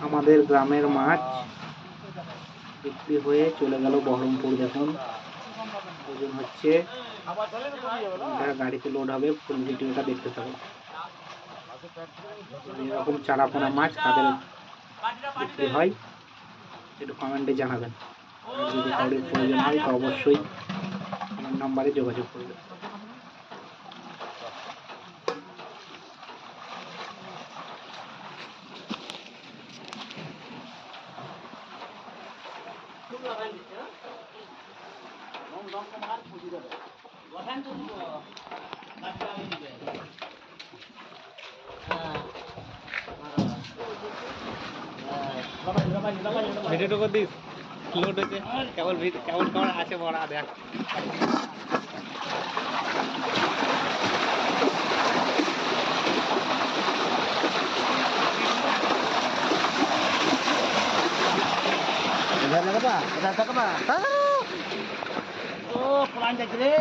আমাদের গ্রামের মাছ বিক্রি হয়ে চলে গেল বহরমপুর। দেখুন ওজন হচ্ছে, গাড়িতে লোড হবে। ফুল ভিডিওটা দেখতে থাকুন। এরকম চারাপোনা মাছ কাদের বিক্রি হয় একটু কমেন্টে জানাবেন। আর যদি কারোর প্রয়োজন হয় তো অবশ্যই আমার নাম্বারে যোগাযোগ করবেন। ভিডিওটুকু দিস লোড হচ্ছে কেবল কেমন কেমন আছে বড়া দেখ। Udah apa? Udah apa? Oh, pelan রে।